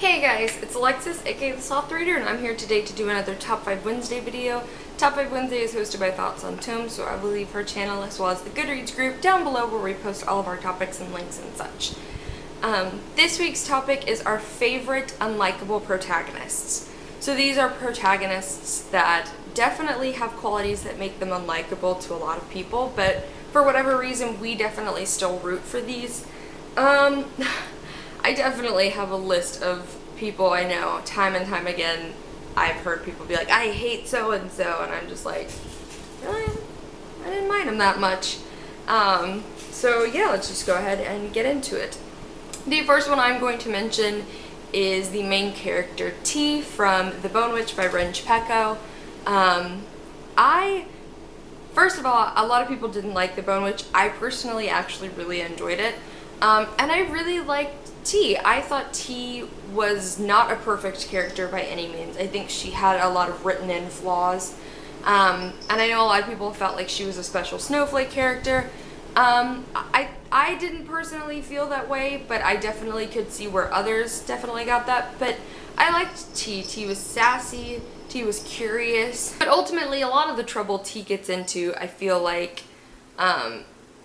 Hey guys, it's Alexis, aka The Soft Reader, and I'm here today to do another Top 5 Wednesday video. Top 5 Wednesday is hosted by Thoughts on Tomes, so I will leave her channel as well as the Goodreads group down below where we post all of our topics and links and such. This week's topic is our favorite unlikable protagonists. So these are protagonists that definitely have qualities that make them unlikable to a lot of people, but for whatever reason we definitely still root for these. I definitely have a list of people I know, time and time again, I've heard people be like, I hate so-and-so, and I'm just like, really? I didn't mind him that much. So yeah, let's just go ahead and get into it. The first one I'm going to mention is the main character, T, from The Bone Witch by Renj Pecco. First of all, a lot of people didn't like The Bone Witch. I personally actually really enjoyed it. And I really liked T. I thought T was not a perfect character by any means. I think she had a lot of written in flaws. And I know a lot of people felt like she was a special snowflake character. I didn't personally feel that way, but I definitely could see where others definitely got that. But I liked T. T was sassy. T was curious. But ultimately, a lot of the trouble T gets into, I feel like,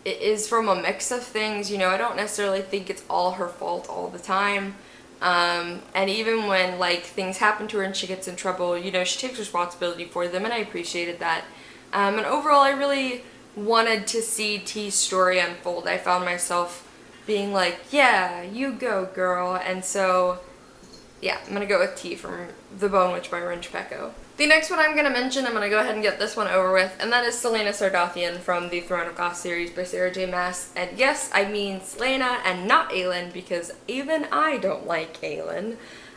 it is from a mix of things. You know, I don't necessarily think it's all her fault all the time. And even when, like, things happen to her and she gets in trouble, you know, she takes responsibility for them, and I appreciated that. And overall, I really wanted to see T's story unfold. I found myself being like, yeah, you go, girl. And so, yeah, I'm gonna go with T from The Bone Witch by Renj Pecco. The next one I'm gonna mention, I'm gonna go ahead and get this one over with, and that is Celaena Sardothien from the Throne of Glass series by Sarah J. Maas. And yes, I mean Celaena and not Aelin, because even I don't like Aelin.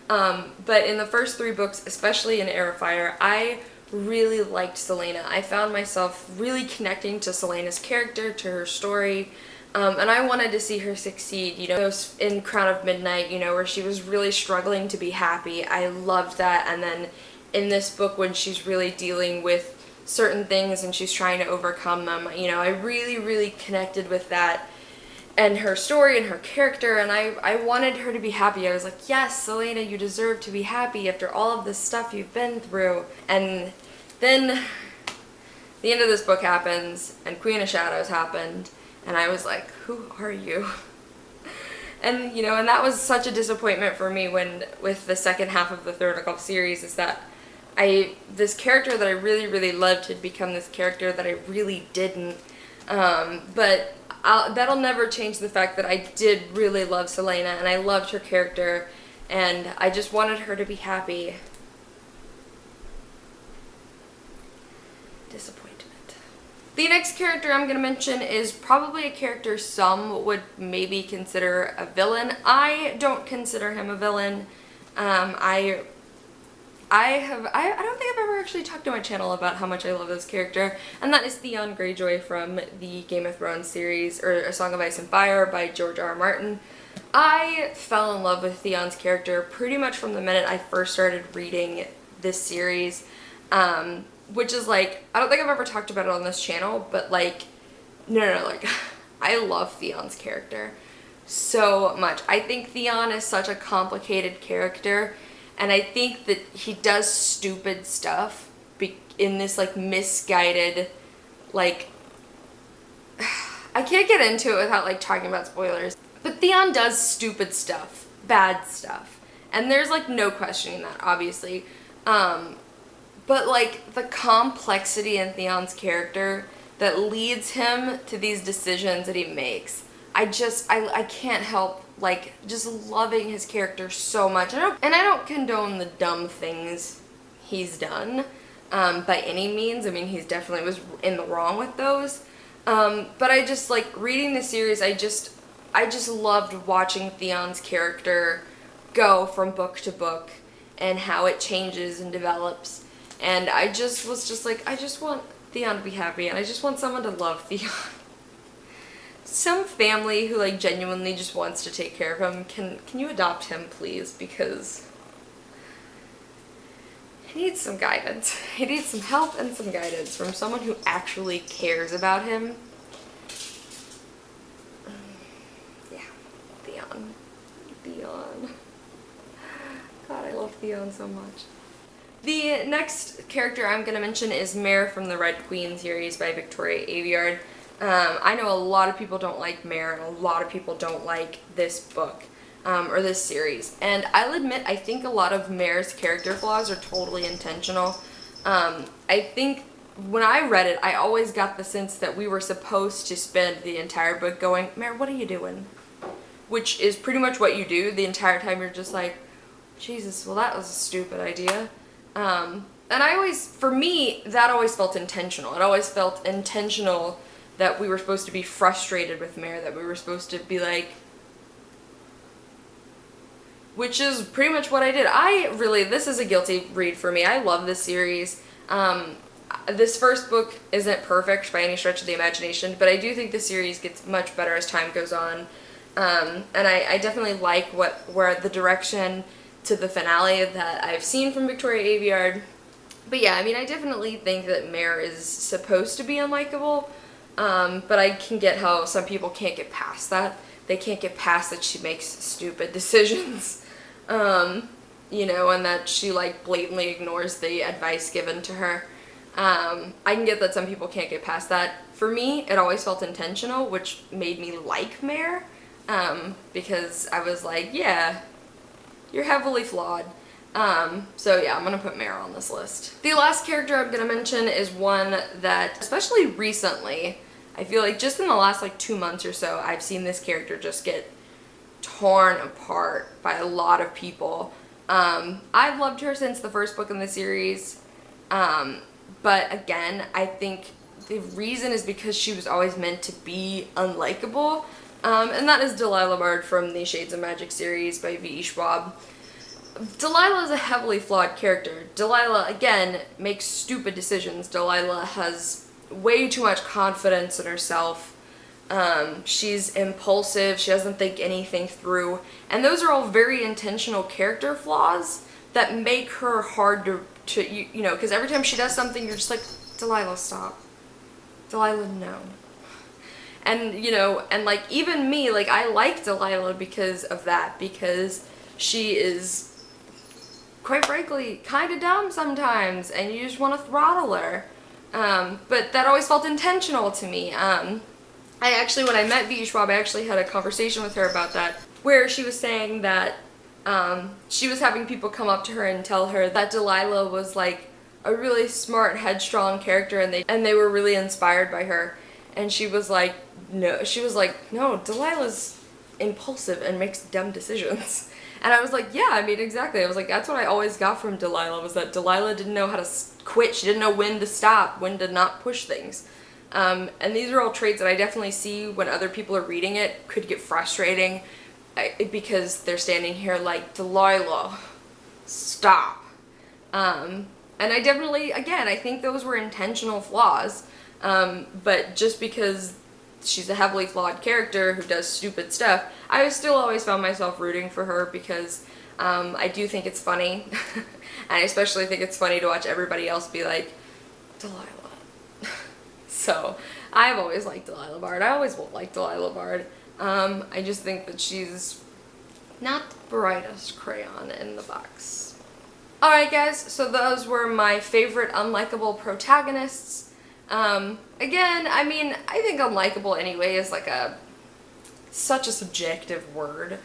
But in the first 3 books, especially in Heir of Fire, I really liked Celaena. I found myself really connecting to Celaena's character, to her story, and I wanted to see her succeed. You know, in Crown of Midnight, you know, where she was really struggling to be happy. I loved that. And then in this book, when she's really dealing with certain things and she's trying to overcome them, you know, I really connected with that and her story and her character, and I wanted her to be happy. I was like, yes, Celaena, you deserve to be happy after all of this stuff you've been through. And then the end of this book happens, and Queen of Shadows happened, and I was like, who are you? And, you know, and that was such a disappointment for me with the second half of the Throne of Glass series, is that this character that I really loved had become this character that I really didn't. But that'll never change the fact that I did really love Celaena, and I loved her character, and I just wanted her to be happy. Disappointment. The next character I'm going to mention is probably a character some would maybe consider a villain. I don't consider him a villain. I don't think I've ever actually talked to my channel about how much I love this character, and that is Theon Greyjoy from the Game of Thrones series, or A Song of Ice and Fire by George R. R. Martin. I fell in love with Theon's character pretty much from the minute I first started reading this series, which is like, I don't think I've ever talked about it on this channel, but like, no, like, I love Theon's character so much. I think Theon is such a complicated character. And I think that he does stupid stuff in this, like, misguided, like, I can't get into it without, like, talking about spoilers. But Theon does stupid stuff, bad stuff. And there's, like, no questioning that, obviously. But, like, the complexity in Theon's character that leads him to these decisions that he makes, I can't help, like, just loving his character so much. And I don't condone the dumb things he's done, by any means. I mean, he's definitely was in the wrong with those. But I just, like, reading the series, I just loved watching Theon's character go from book to book and how it changes and develops. And I just was just like, I just want Theon to be happy, and I just want someone to love Theon. Some family who, like, genuinely just wants to take care of him, can you adopt him, please? Because he needs some guidance. He needs some help and some guidance from someone who actually cares about him. Yeah, Theon. Theon so much. The next character I'm going to mention is Mare from the Red Queen series by Victoria Aveyard. I know a lot of people don't like Mare, and a lot of people don't like this book, or this series. And I'll admit, I think a lot of Mare's character flaws are totally intentional. I think when I read it, I always got the sense that we were supposed to spend the entire book going, Mare, what are you doing? Which is pretty much what you do the entire time. You're just like, Jesus, well that was a stupid idea. And for me, that always felt intentional. It always felt intentional that we were supposed to be frustrated with Mare, that we were supposed to be like, which is pretty much what I did. This is a guilty read for me. I love this series. This first book isn't perfect by any stretch of the imagination, but I do think the series gets much better as time goes on. And I definitely like where the direction to the finale that I've seen from Victoria Aveyard. But yeah, I mean, I definitely think that Mare is supposed to be unlikable, but I can get how some people can't get past that. They can't get past that she makes stupid decisions, you know, and that she, like, blatantly ignores the advice given to her. I can get that some people can't get past that. For me, it always felt intentional, which made me like Mare, because I was like, yeah, you're heavily flawed. So yeah, I'm gonna put Mare on this list. The last character I'm gonna mention is one that, especially recently, I feel like just in the last like 2 months or so, I've seen this character just get torn apart by a lot of people. I've loved her since the first book in the series, but again, I think the reason is because she was always meant to be unlikable, and that is Delilah Barred from the Shades of Magic series by V.E. Schwab. Delilah is a heavily flawed character. Delilah, again, makes stupid decisions. Delilah has way too much confidence in herself. She's impulsive. She doesn't think anything through. And those are all very intentional character flaws that make her hard to you know, because every time she does something, you're just like, Delilah, stop. Delilah, no. And, you know, and like, even me, like, I like Delilah because of that, because she is, quite frankly, kind of dumb sometimes, and you just want to throttle her. But that always felt intentional to me. I actually, when I met V.E. Schwab, I actually had a conversation with her about that, where she was saying that she was having people come up to her and tell her that Delilah was like a really smart, headstrong character, and they were really inspired by her. And she was like, no, Delilah's impulsive and makes dumb decisions. And I was like, yeah, I mean, exactly. I was like, that's what I always got from Delilah, was that Delilah didn't know how to quit. She didn't know when to stop, when to not push things. And these are all traits that I definitely see when other people are reading it could get frustrating, because they're standing here like, Delilah, stop. And I definitely, again, I think those were intentional flaws, but just because she's a heavily flawed character who does stupid stuff, I still always found myself rooting for her, because I do think it's funny, and I especially think it's funny to watch everybody else be like, Delilah. So, I've always liked Delilah Barred. I always will like Delilah Barred. I just think that she's not the brightest crayon in the box. Alright guys, so those were my favorite unlikable protagonists. Again, I mean, I think unlikable anyway is like such a subjective word.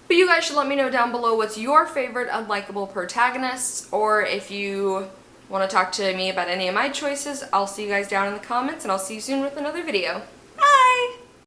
But you guys should let me know down below what's your favorite unlikable protagonists, or if you want to talk to me about any of my choices. I'll see you guys down in the comments, and I'll see you soon with another video.